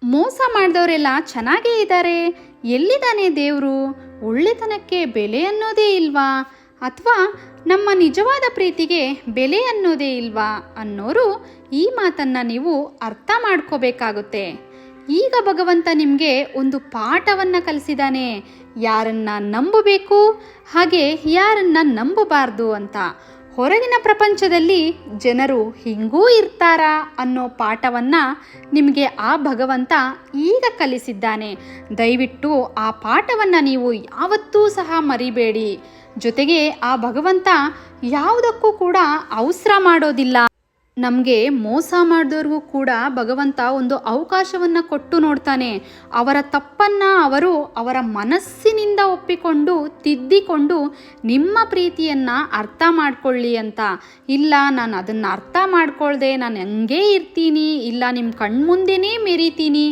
ಮೋಸ ಮಾಡಿದವರೆಲ್ಲ ಚೆನ್ನಾಗೇ ಇದ್ದಾರೆ. ಎಲ್ಲಿದ್ದಾನೆ ದೇವರು? ಒಳ್ಳೆತನಕ್ಕೆ ಬೆಲೆ ಅನ್ನೋದೇ ಇಲ್ವಾ? ಅಥವಾ ನಮ್ಮ ನಿಜವಾದ ಪ್ರೀತಿಗೆ ಬೆಲೆ ಅನ್ನೋದೇ ಇಲ್ವಾ ಅನ್ನೋರು ಈ ಮಾತನ್ನು ನೀವು ಅರ್ಥ ಮಾಡ್ಕೋಬೇಕಾಗುತ್ತೆ. ಈಗ ಭಗವಂತ ನಿಮಗೆ ಒಂದು ಪಾಠವನ್ನು ಕಲಿಸಿದ್ದಾನೆ, ಯಾರನ್ನ ನಂಬಬೇಕು ಹಾಗೆ ಯಾರನ್ನ ನಂಬಬಾರ್ದು ಅಂತ. ಹೊರಗಿನ ಪ್ರಪಂಚದಲ್ಲಿ ಜನರು ಹಿಂಗೂ ಇರ್ತಾರಾ ಅನ್ನೋ ಪಾಠವನ್ನು ನಿಮಗೆ ಆ ಭಗವಂತ ಈಗ ಕಲಿಸಿದ್ದಾನೆ. ದಯವಿಟ್ಟು ಆ ಪಾಠವನ್ನು ನೀವು ಯಾವತ್ತೂ ಸಹ ಮರಿಬೇಡಿ. ಜೊತೆಗೆ ಆ ಭಗವಂತ ಯಾವುದಕ್ಕೂ ಕೂಡ ಅವಸರ ಮಾಡೋದಿಲ್ಲ. ನಮಗೆ ಮೋಸ ಮಾಡಿದವ್ರಿಗೂ ಕೂಡ ಭಗವಂತ ಒಂದು ಅವಕಾಶವನ್ನು ಕೊಟ್ಟು ನೋಡ್ತಾನೆ. ಅವರ ತಪ್ಪನ್ನು ಅವರು ಅವರ ಮನಸ್ಸಿನಿಂದ ಒಪ್ಪಿಕೊಂಡು ತಿದ್ದಿಕೊಂಡು ನಿಮ್ಮ ಪ್ರೀತಿಯನ್ನು ಅರ್ಥ ಮಾಡ್ಕೊಳ್ಳಿ ಅಂತ. ಇಲ್ಲ ನಾನು ಅದನ್ನು ಅರ್ಥ ಮಾಡ್ಕೊಳ್ದೆ ನಾನು ಹಂಗೇ ಇರ್ತೀನಿ, ಇಲ್ಲ ನಿಮ್ಮ ಕಣ್ಮುಂದೆನೇ ಮೆರಿತೀನಿ,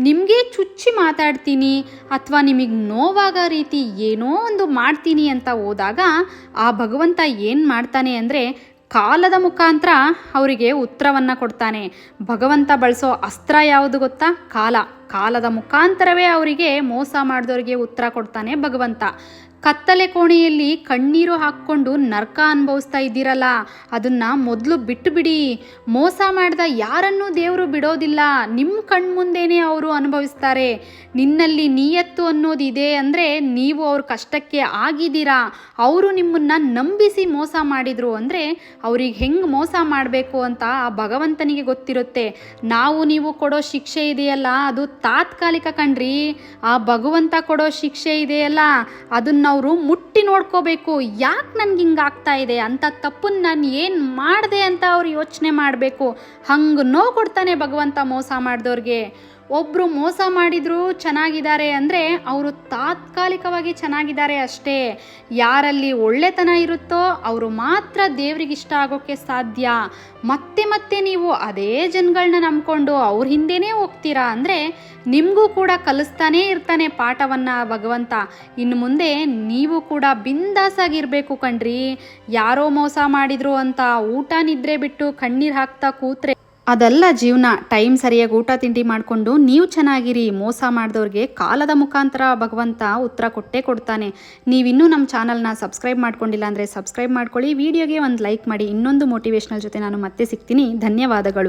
ನಿಮಗೆ ಚುಚ್ಚಿ ಮಾತಾಡ್ತೀನಿ ಅಥವಾ ನಿಮಗೆ ನೋವಾಗೋ ರೀತಿ ಏನೋ ಒಂದು ಮಾಡ್ತೀನಿ ಅಂತ ಹೋದಾಗ ಆ ಭಗವಂತ ಏನು ಮಾಡ್ತಾನೆ ಅಂದರೆ ಕಾಲದ ಮುಖಾಂತರ ಅವರಿಗೆ ಉತ್ತರವನ್ನು ಕೊಡ್ತಾನೆ. ಭಗವಂತ ಬಳಸೋ ಅಸ್ತ್ರ ಯಾವುದು ಗೊತ್ತಾ? ಕಾಲದ ಮುಖಾಂತರವೇ ಅವರಿಗೆ ಮೋಸ ಮಾಡಿದವರಿಗೆ ಉತ್ತರ ಕೊಡ್ತಾನೆ ಭಗವಂತ. ಕತ್ತಲೆ ಕೋಣೆಯಲ್ಲಿ ಕಣ್ಣೀರು ಹಾಕ್ಕೊಂಡು ನರಕ ಅನುಭವಿಸ್ತಾ ಇದ್ದೀರಲ್ಲ, ಅದನ್ನು ಮೊದಲು ಬಿಟ್ಟು ಬಿಡಿ. ಮೋಸ ಮಾಡಿದ ಯಾರನ್ನೂ ದೇವರು ಬಿಡೋದಿಲ್ಲ, ನಿಮ್ಮ ಕಣ್ಮುಂದೆನೇ ಅವರು ಅನುಭವಿಸ್ತಾರೆ. ನಿನ್ನಲ್ಲಿ ನಿಯತ್ತು ಅನ್ನೋದಿದೆ ಅಂದರೆ ನೀವು ಅವ್ರ ಕಷ್ಟಕ್ಕೆ ಆಗಿದ್ದೀರಾ. ಅವರು ನಿಮ್ಮನ್ನು ನಂಬಿಸಿ ಮೋಸ ಮಾಡಿದರು ಅಂದರೆ ಅವ್ರಿಗೆ ಹೆಂಗೆ ಮೋಸ ಮಾಡಬೇಕು ಅಂತ ಆ ಭಗವಂತನಿಗೆ ಗೊತ್ತಿರುತ್ತೆ. ನಾವು ನೀವು ಕೊಡೋ ಶಿಕ್ಷೆ ಇದೆಯಲ್ಲ ಅದು ತಾತ್ಕಾಲಿಕ ಕಣ್ರಿ. ಆ ಭಗವಂತ ಕೊಡೋ ಶಿಕ್ಷೆ ಇದೆಯಲ್ಲ ಅದನ್ನು ಅವರು ಮುಟ್ಟಿ ನೋಡ್ಕೋಬೇಕು. ಯಾಕೆ ನನಗೆ ಹಿಂಗೆ ಆಗ್ತಾ ಇದೆ ಅಂತ, ತಪ್ಪನ್ನು ನಾನು ಏನು ಮಾಡಿದೆ ಅಂತ ಅವ್ರು ಯೋಚನೆ ಮಾಡಬೇಕು. ಹಂಗೆ ನೋವು ಕೊಡ್ತಾನೆ ಭಗವಂತ ಮೋಸ ಮಾಡಿದವ್ರಿಗೆ. ಒಬ್ಬರು ಮೋಸ ಮಾಡಿದ್ರು ಚೆನ್ನಾಗಿದ್ದಾರೆ ಅಂದರೆ ಅವರು ತಾತ್ಕಾಲಿಕವಾಗಿ ಚೆನ್ನಾಗಿದ್ದಾರೆ ಅಷ್ಟೇ. ಯಾರಲ್ಲಿ ಒಳ್ಳೆತನ ಇರುತ್ತೋ ಅವರು ಮಾತ್ರ ದೇವ್ರಿಗೆ ಇಷ್ಟ ಆಗೋಕ್ಕೆ ಸಾಧ್ಯ. ಮತ್ತೆ ಮತ್ತೆ ನೀವು ಅದೇ ಜನಗಳನ್ನ ನಂಬ್ಕೊಂಡು ಅವ್ರ ಹಿಂದೆನೇ ಹೋಗ್ತೀರಾ ಅಂದರೆ ನಿಮಗೂ ಕೂಡ ಕಲಿಸ್ತಾನೇ ಇರ್ತಾನೆ ಪಾಠವನ್ನು ಭಗವಂತ. ಇನ್ನು ಮುಂದೆ ನೀವು ಕೂಡ ಬಿಂದಾಸಾಗಿರಬೇಕು ಕಣ್ರಿ. ಯಾರೋ ಮೋಸ ಮಾಡಿದ್ರು ಅಂತ ಊಟ ನಿದ್ರೆ ಬಿಟ್ಟು ಕಣ್ಣೀರು ಹಾಕ್ತಾ ಕೂತ್ರೆ ಅದಲ್ಲ ಜೀವನ. ಟೈಮ್ ಸರಿಯಾಗಿ ಊಟ ತಿಂಡಿ ಮಾಡಿಕೊಂಡು ನೀವು ಚೆನ್ನಾಗಿರಿ. ಮೋಸ ಮಾಡಿದವ್ರಿಗೆ ಕಾಲದ ಮುಖಾಂತರ ಭಗವಂತ ಉತ್ತರ ಕೊಟ್ಟೇ ಕೊಡ್ತಾನೆ. ನೀವಿನ್ನೂ ನಮ್ಮ ಚಾನಲ್ನ ಸಬ್ಸ್ಕ್ರೈಬ್ ಮಾಡ್ಕೊಂಡಿಲ್ಲ ಅಂದರೆ ಸಬ್ಸ್ಕ್ರೈಬ್ ಮಾಡ್ಕೊಳ್ಳಿ. ವಿಡಿಯೋಗೆ ಒಂದು ಲೈಕ್ ಮಾಡಿ. ಇನ್ನೊಂದು ಮೋಟಿವೇಶ್ನಲ್ ಜೊತೆ ನಾನು ಮತ್ತೆ ಸಿಗ್ತೀನಿ. ಧನ್ಯವಾದಗಳು.